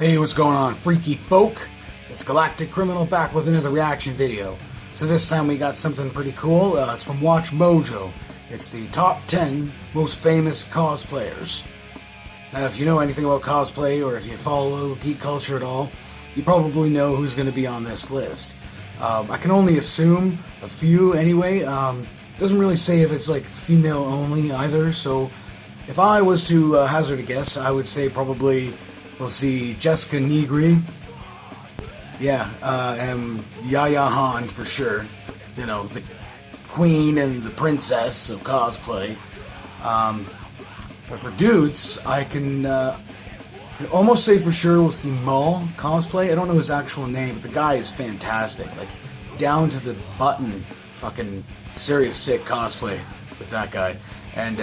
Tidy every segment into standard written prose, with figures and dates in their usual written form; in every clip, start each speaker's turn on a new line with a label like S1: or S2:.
S1: Hey, what's going on, freaky folk? It's Galactic Criminal back with another reaction video. So this time we got something pretty cool. It's from Watch Mojo. It's the top 10 most famous cosplayers. Now, if you know anything about cosplay, or if you follow geek culture at all, you probably know who's going to be on this list. I can only assume a few anyway. Doesn't really say if it's like female only either, so if I was to hazard a guess, I would say probably we'll see Jessica Nigri. Yeah, and Yaya Han for sure. You know, the queen and the princess of cosplay. But for dudes, I can almost say for sure we'll see Maul cosplay. I don't know his actual name, but the guy is fantastic. Like, down to the button, fucking serious sick cosplay with that guy. And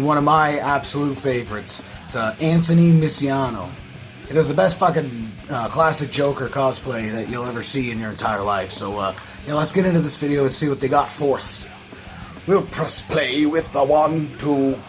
S1: one of my absolute favorites, it's Anthony Misiano. He does the best fucking classic Joker cosplay that you'll ever see in your entire life. So, yeah, let's get into this video and see what they got for us. We'll press play with the 1, 2.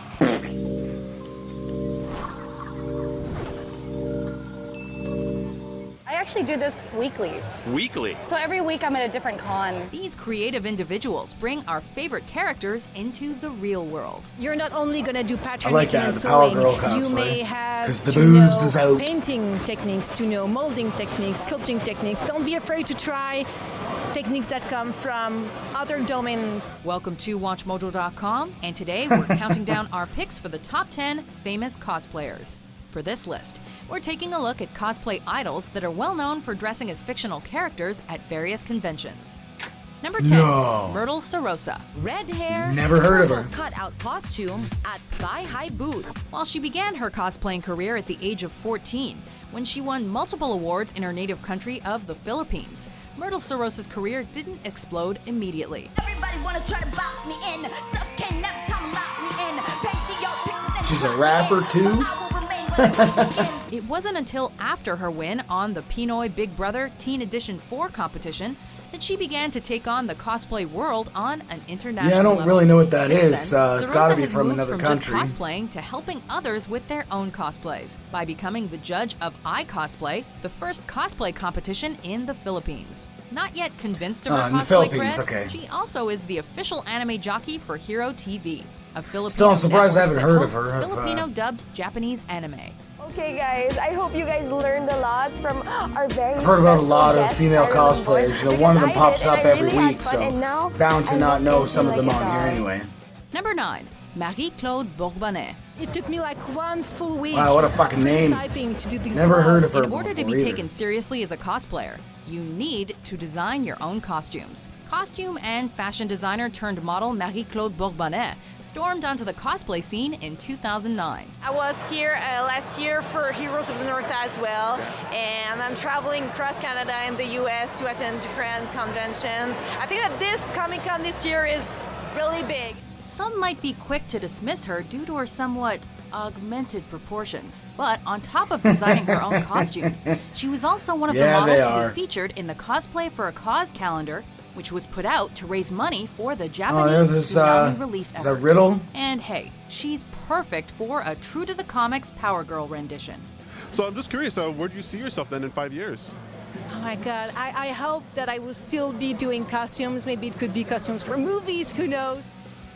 S2: I actually do this weekly.
S3: Weekly?
S2: So every week I'm at a different con.
S4: These creative individuals bring our favorite characters into the real world.
S5: You're not only gonna do pattern
S1: I like
S5: making
S1: that,
S5: and
S1: the Power
S5: sewing,
S1: Girl cosplay.
S5: you may have
S1: 'Cause the
S5: to
S1: boobs
S5: know
S1: is out.
S5: painting techniques, to know molding techniques, sculpting techniques. Don't be afraid to try techniques that come from other domains.
S4: Welcome to WatchMojo.com, and today we're counting down our picks for the top 10 famous cosplayers. For this list, we're taking a look at cosplay idols that are well known for dressing as fictional characters at various conventions. Number 10,
S1: No.
S4: Myrtle Sarrosa.
S6: Red hair,
S1: Never heard of her.
S6: cut-out costume at thigh-high boots.
S4: While she began her cosplaying career at the age of 14, when she won multiple awards in her native country of the Philippines, Myrtle Sarrosa's career didn't explode immediately.
S6: Everybody wanna try to box me in. Stuff can never time lock me in. Paint the old pictures that
S1: She's a
S6: you
S1: rapper,
S6: in,
S1: too?
S6: but I will remain when the fight begins.
S4: It wasn't until after her win on the Pinoy Big Brother Teen Edition 4 competition that she began to take on the cosplay world on an international
S1: Yeah, I don't
S4: level.
S1: really know what that
S4: Since
S1: is.
S4: then,
S1: It's
S4: Sarrosa
S1: gotta be
S4: has
S1: from
S4: moved
S1: another
S4: from
S1: country.
S4: just cosplaying to helping others with their own cosplays by becoming the judge of iCosplay, the first cosplay competition in the Philippines. Not yet convinced of her
S1: in the
S4: cosplay
S1: Philippines,
S4: cred,
S1: okay.
S4: she also is the official anime jockey for Hero TV, a Filipino
S1: Still, I'm surprised I
S4: network
S1: haven't
S4: that
S1: heard of
S4: hosts
S1: her.
S4: Filipino dubbed Japanese anime.
S2: Okay guys, I hope you guys learned a lot from our very
S1: I've heard about a
S2: special
S1: lot of
S2: guests
S1: female
S2: I remember,
S1: cosplayers. You know, one of them
S2: because
S1: pops
S2: I
S1: up
S2: did, and I
S1: every
S2: really had
S1: week,
S2: fun, and now
S1: so bound to
S2: I
S1: not
S2: hope
S1: know
S2: you
S1: some of
S2: like
S1: them
S2: it
S1: on here
S2: all.
S1: anyway.
S4: Number 9, Marie-Claude Bourbonnais.
S5: It took me like one full week.
S1: Wow, what a fucking name.
S5: Typing to do these
S1: Never heard of her
S4: In order to
S1: before
S4: be
S1: either.
S4: taken seriously as a cosplayer, you need to design your own costumes. Costume and fashion designer turned model Marie-Claude Bourbonnais stormed onto the cosplay scene in 2009.
S7: I was here last year for Heroes of the North as well, and I'm traveling across Canada and the US to attend different conventions. I think that this Comic-Con this year is really big.
S4: Some might be quick to dismiss her due to her somewhat augmented proportions, but on top of designing her own costumes, she was also one of the
S1: Yeah,
S4: models
S1: they
S4: to
S1: are.
S4: be featured in the Cosplay for a Cause calendar, which was put out to raise money for the
S1: Oh,
S4: Japanese
S1: there's this,
S4: tsunami relief
S1: is that
S4: effort.
S1: Riddle?
S4: And hey, she's perfect for a true to the comics Power Girl rendition.
S3: So I'm just curious, where do you see yourself then in 5 years?
S5: Oh my god, I hope that I will still be doing costumes. Maybe it could be costumes for movies, who knows?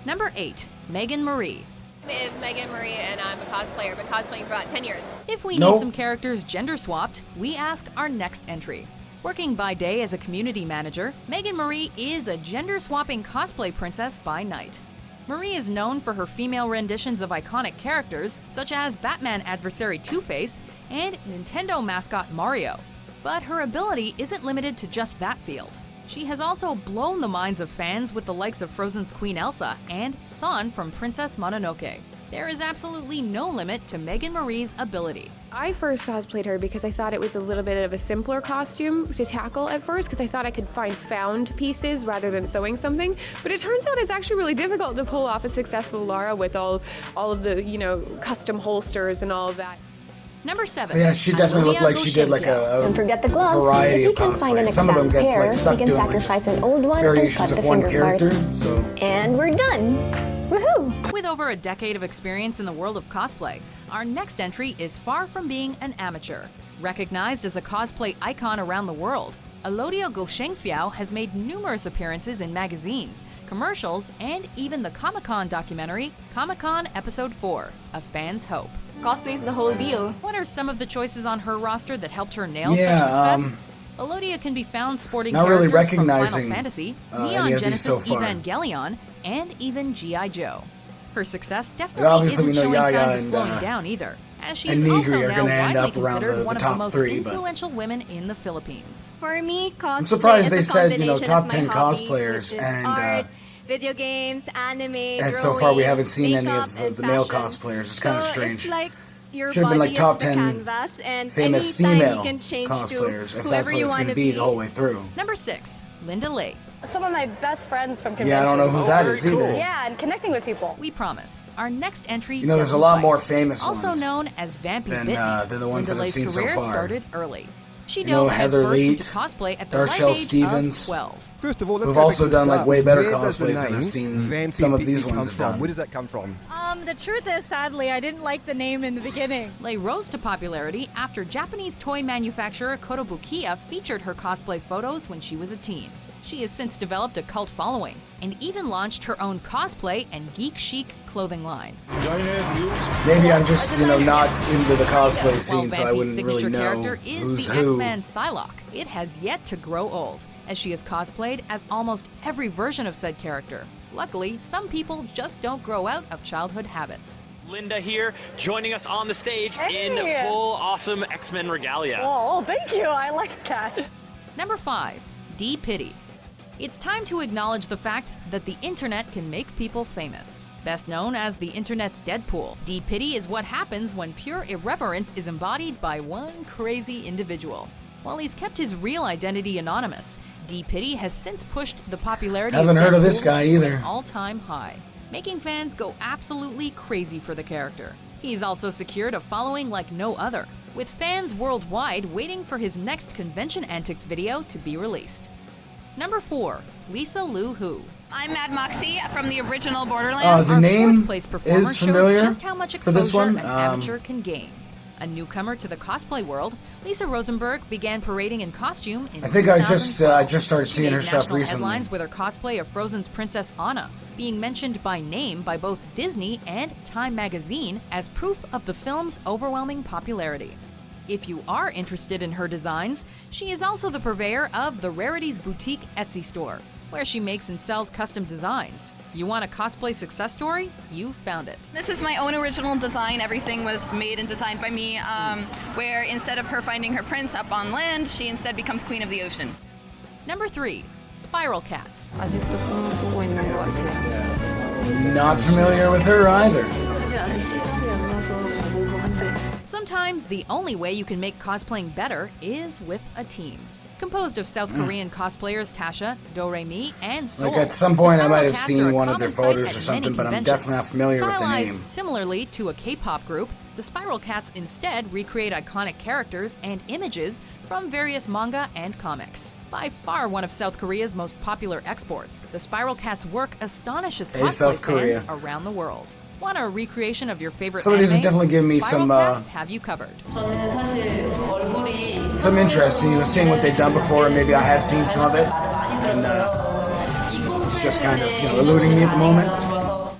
S4: Number 8, Meagan Marie.
S8: My name is Meagan Marie, and I'm a cosplayer. I've been cosplaying for about 10 years.
S4: If we
S1: Nope.
S4: need some characters gender swapped, we ask our next entry. Working by day as a community manager, Meagan Marie is a gender-swapping cosplay princess by night. Marie is known for her female renditions of iconic characters, such as Batman adversary Two-Face and Nintendo mascot Mario. But her ability isn't limited to just that field. She has also blown the minds of fans with the likes of Frozen's Queen Elsa and San from Princess Mononoke. There is absolutely no limit to Meagan Marie's ability.
S9: I first cosplayed her because I thought it was a little bit of a simpler costume to tackle at first, because I thought I could find found pieces rather than sewing something. But it turns out it's actually really difficult to pull off a successful Lara with all of the, custom holsters and all of that.
S4: Number 7.
S1: So yeah, she definitely looked like she did like a
S10: Don't forget the gloves.
S1: variety
S10: If you
S1: of
S10: can find an
S1: cosplay. Some of them
S10: exact
S1: get
S10: pair,
S1: like stuck
S10: you can
S1: doing like
S10: sacrifice an old one and
S1: variations
S10: cut
S1: of
S10: the
S1: one
S10: finger
S1: character.
S10: parts.
S1: So
S10: And we're done.
S2: Woohoo!
S4: With over a decade of experience in the world of cosplay, our next entry is far from being an amateur. Recognized as a cosplay icon around the world, Elodie Goshengfiao has made numerous appearances in magazines, commercials, and even the Comic-Con documentary, Comic-Con Episode 4, A Fan's Hope.
S2: Cosplay is the whole deal.
S4: What are some of the choices on her roster that helped her nail
S1: Yeah,
S4: such success? Elodie can be found sporting
S1: not
S4: characters
S1: really recognizing,
S4: from Final Fantasy,
S1: any
S4: Neon
S1: of these so
S4: Genesis
S1: far.
S4: Evangelion, and even G.I. Joe. Her success
S1: But
S4: definitely
S1: obviously we
S4: isn't
S1: know
S4: showing
S1: Yaya
S4: signs of
S1: and,
S4: slowing down either, as she
S1: and
S4: is also
S1: Nigri are
S4: now
S1: gonna end
S4: widely
S1: up around
S4: considered
S1: the
S4: one of
S1: top
S4: the most
S1: three, but-
S4: influential women in the Philippines.
S6: For me, cosplay
S1: I'm surprised
S6: is
S1: they
S6: a
S1: said,
S6: combination
S1: top
S6: of
S1: 10
S6: my hobbies,
S1: cosplayers,
S6: which is
S1: and
S6: art, video games, anime,
S1: and so far we
S6: drawing,
S1: haven't seen any
S6: makeup,
S1: of
S6: and
S1: the male
S6: fashion.
S1: cosplayers. It's kind of
S6: So
S1: strange.
S6: It's like your
S1: Should have been
S6: body
S1: like top
S6: is the
S1: 10
S6: canvas, and
S1: famous
S6: anytime
S1: female
S6: you can change
S1: cosplayers,
S6: to
S1: if
S6: whoever
S1: that's what
S6: you
S1: it's
S6: want
S1: going to be the whole way through.
S4: Number 6, Linda Lay.
S2: Some of my best friends from conventions.
S1: Yeah, I don't know who that is either.
S2: Yeah, and connecting with people.
S4: We promise. Our next entry.
S1: There's a
S4: doesn't
S1: lot
S4: bite.
S1: more famous
S4: also
S1: ones
S4: known as Vampy
S1: than,
S4: Bitney.
S1: than the ones
S4: Linda
S1: that I've
S4: Lay's
S1: seen so
S4: career
S1: far.
S4: started early. She
S1: You know,
S4: dove
S1: Heather
S4: headfirst
S1: Leet,
S4: into cosplay at the
S1: Darshell
S4: ripe age
S1: Stevens.
S4: of 12.
S10: First of all, let's
S1: We've
S10: get a
S1: also
S10: quick
S1: done like
S10: start.
S1: way better
S10: Where does the
S1: cosplays than
S10: name
S1: I've seen
S10: Vampy
S1: some of
S10: Bitney
S1: these
S10: come
S1: ones have
S10: from?
S1: done.
S10: Where does that come from?
S11: The truth is, sadly, I didn't like the name in the beginning.
S4: Lay rose to popularity after Japanese toy manufacturer Kotobukiya featured her cosplay photos when she was a teen. She has since developed a cult following and even launched her own cosplay and geek chic clothing line.
S1: Maybe I'm just, not into the cosplay
S4: While
S1: scene, so I
S4: Vampy's
S1: wouldn't
S4: signature
S1: really know
S4: character is
S1: who's
S4: the
S1: who.
S4: X-Man Psylocke, it has yet to grow old, as she is cosplayed as almost every version of said character. Luckily, some people just don't grow out of childhood habits.
S12: Linda here, joining us on the stage in
S2: Hey.
S12: full awesome X-Men regalia.
S2: Oh, thank you. I like that.
S4: Number 5, D. Pity. It's time to acknowledge the fact that the internet can make people famous. Best known as the internet's Deadpool, D. Pity is what happens when pure irreverence is embodied by one crazy individual. While he's kept his real identity anonymous, D. Pity has since pushed the popularity
S1: Haven't heard of this
S4: Deadpool
S1: guy
S4: to
S1: either.
S4: an all-time high, making fans go absolutely crazy for the character. He's also secured a following like no other, with fans worldwide waiting for his next convention antics video to be released. Number 4, Lisa Lu Hu.
S13: I'm Mad Moxie from the original Borderlands.
S1: The
S4: Our
S1: name
S4: fourth-place performer
S1: is familiar
S4: shows just how much
S1: for this
S4: exposure
S1: one.
S4: an amateur can gain. A newcomer to the cosplay world, Lisa Rosenberg began parading in costume in
S1: I think I just
S4: 2012.
S1: started
S4: She
S1: seeing
S4: made
S1: her stuff
S4: national
S1: recently.
S4: headlines with her cosplay of Frozen's Princess Anna, being mentioned by name by both Disney and Time magazine as proof of the film's overwhelming popularity. If you are interested in her designs, she is also the purveyor of the Rarities Boutique Etsy store, where she makes and sells custom designs. You want a cosplay success story? You found it.
S13: This is my own original design. Everything was made and designed by me, where instead of her finding her prince up on land, she instead becomes queen of the ocean.
S4: Number 3, Spiral Cats.
S1: Not familiar with her either.
S4: Sometimes the only way you can make cosplaying better is with a team. Composed of South Korean cosplayers Tasha, Do-Re-Mi, and Soul.
S1: Like at some point
S4: the
S1: I might have
S4: Spiral Cats
S1: seen
S4: are a
S1: one of their
S4: common sight
S1: photos
S4: at
S1: or something,
S4: many
S1: but I'm
S4: conventions.
S1: definitely not familiar with the
S4: Stylized
S1: name.
S4: similarly to a K-pop group, the Spiral Cats instead recreate iconic characters and images from various manga and comics. By far one of South Korea's most popular exports, the Spiral Cats' work astonishes
S1: Hey,
S4: cosplay
S1: South Korea.
S4: fans around the world. Want a recreation of your favorite
S1: Some of these
S4: anime?
S1: have definitely given me
S4: Spiral
S1: some,
S4: Cats have you covered.
S1: Some interest in seeing what they've done before, and maybe I have seen some of it. And it's just kind of eluding me at the moment.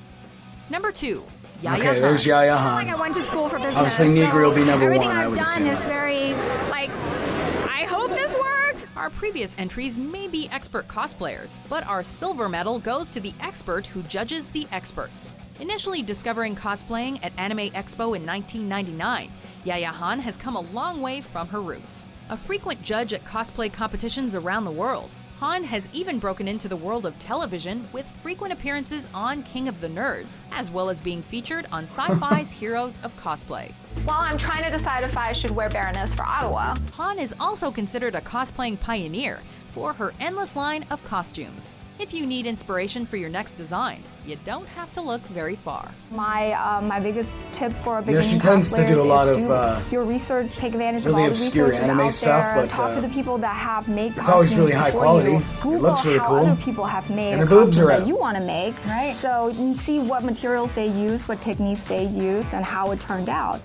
S4: Number 2, Yaya
S1: Okay, there's
S4: Han.
S1: Yaya
S14: I
S1: Han.
S14: went to school for business.
S1: Obviously, Nigri will be number
S14: everything
S1: one, I
S14: I've
S1: would
S14: done
S1: assume.
S14: is very, I hope this works.
S4: Our previous entries may be expert cosplayers, but our silver medal goes to the expert who judges the experts. Initially discovering cosplaying at Anime Expo in 1999, Yaya Han has come a long way from her roots. A frequent judge at cosplay competitions around the world, Han has even broken into the world of television with frequent appearances on King of the Nerds, as well as being featured on Sci-Fi's Heroes of Cosplay.
S15: Well, I'm trying to decide if I should wear Baroness for Ottawa.
S4: Han is also considered a cosplaying pioneer for her endless line of costumes. If you need inspiration for your next design, you don't have to look very far.
S15: My biggest tip for beginning
S1: she tends to do a lot
S15: is
S1: of
S15: do your research, take advantage
S1: really
S15: of all the
S1: obscure
S15: resources
S1: anime
S15: out
S1: stuff,
S15: there,
S1: but
S15: talk to the people that have made
S1: it's always really high
S15: before
S1: quality.
S15: you.
S1: It
S15: Google
S1: looks really
S15: how
S1: cool.
S15: other people have made
S1: And
S15: a
S1: the boobs
S15: costume
S1: are
S15: that
S1: out.
S15: you want to make. Right. So you can see what materials they use, what techniques they use, and how it turned out.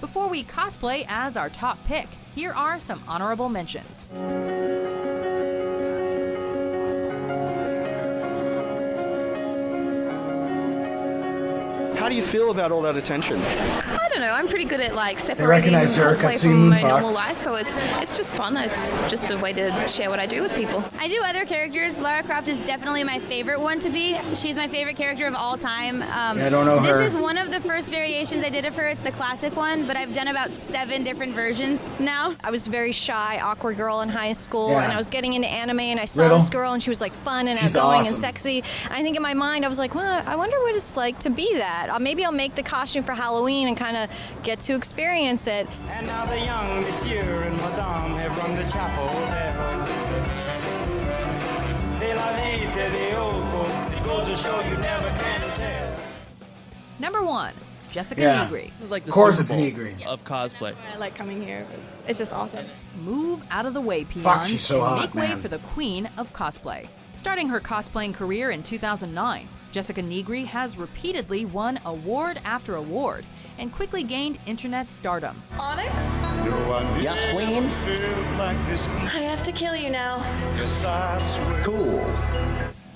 S4: Before we cosplay as our top pick, here are some honorable mentions.
S10: How do you feel about all that attention?
S16: I don't know. I'm pretty good at like separating
S1: recognize her,
S16: cosplay
S1: Katsuya
S16: from my
S1: Moonfox.
S16: normal life, so it's just fun. It's just a way to share what I do with people.
S17: I do other characters. Lara Croft is definitely my favorite one to be. She's my favorite character of all time.
S1: I don't know her.
S17: This is one of the first variations I did of her. It's the classic one, but I've done about 7 different versions now.
S5: I was very shy, awkward girl in high school,
S1: Yeah.
S5: and I was getting into anime, and I saw
S1: Riddle.
S5: this girl, and she was like fun and
S1: She's
S5: outgoing
S1: awesome.
S5: and sexy. And I think in my mind, I was like, well, I wonder what it's like to be that. Maybe I'll make the costume for Halloween and kind of get to experience it.
S18: And now the young monsieur and madame have rung the chapel bell. C'est la vie, say the old folks. It goes to show you never can tell.
S4: Number 1, Jessica
S1: Yeah.
S4: Nigri.
S19: This is like the
S1: Of course
S19: Super
S1: it's
S19: Bowl
S1: Nigri.
S19: of cosplay.
S20: I like coming here. It's just awesome.
S4: Move out of the way, peons,
S1: Fuck, she's so
S4: and
S1: hot,
S4: make way
S1: man.
S4: for the queen of cosplay. Starting her cosplaying career in 2009, Jessica Nigri has repeatedly won award after award and quickly gained internet stardom.
S2: Onyx?
S18: Yes, queen.
S2: I have to kill you now.
S18: Cool.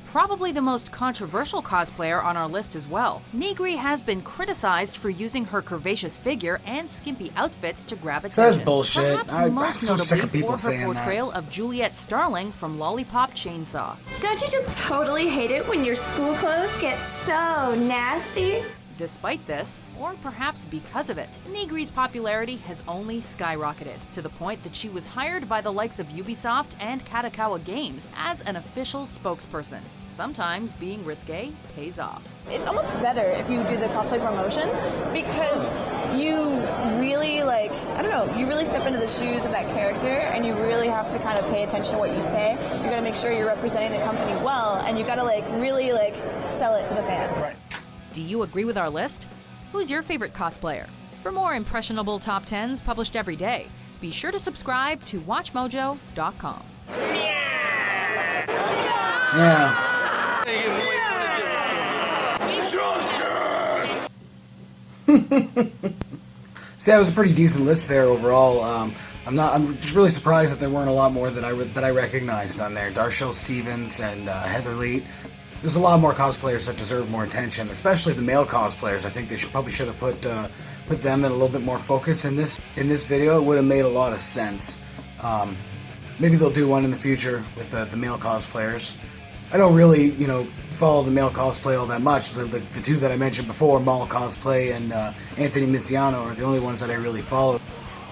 S4: Probably the most controversial cosplayer on our list as well, Nigri has been criticized for using her curvaceous figure and skimpy outfits to grab attention.
S1: So that's bullshit.
S4: Perhaps
S1: I'm
S4: most
S1: so sick
S4: notably
S1: of people
S4: for her
S1: saying that.
S4: portrayal of Juliet Starling from Lollipop Chainsaw.
S6: Don't you just totally hate it when your school clothes get so nasty?
S4: Despite this, or perhaps because of it, Nigri's popularity has only skyrocketed, to the point that she was hired by the likes of Ubisoft and Katakawa Games as an official spokesperson. Sometimes being risque pays off.
S21: It's almost better if you do the cosplay promotion because you really you really step into the shoes of that character and you really have to kind of pay attention to what you say. You gotta make sure you're representing the company well and you gotta really sell it to the fans. Right.
S4: Do you agree with our list? Who's your favorite cosplayer? For more impressionable top 10s published every day, be sure to subscribe to WatchMojo.com.
S1: Yeah.
S18: Justice!
S1: See, that was a pretty decent list there overall. I'm just really surprised that there weren't a lot more that I recognized on there. Darshell Stevens and Heather Leet. There's a lot more cosplayers that deserve more attention, especially the male cosplayers. I think they probably should have put them in a little bit more focus in this video. It would have made a lot of sense. Maybe they'll do one in the future with the male cosplayers. I don't really, follow the male cosplay all that much. The two that I mentioned before, Mall Cosplay and Anthony Misiano, are the only ones that I really follow.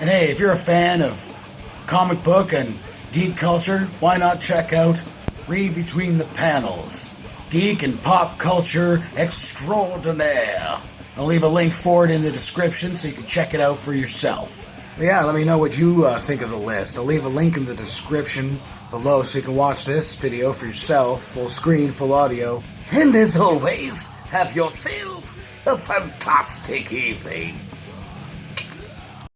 S1: And hey, if you're a fan of comic book and geek culture, why not check out Read Between the Panels, Geek and Pop Culture Extraordinaire. I'll leave a link for it in the description so you can check it out for yourself. But yeah, let me know what you think of the list. I'll leave a link in the description below so you can watch this video for yourself, full screen, full audio. And as always, have yourself a fantastic evening.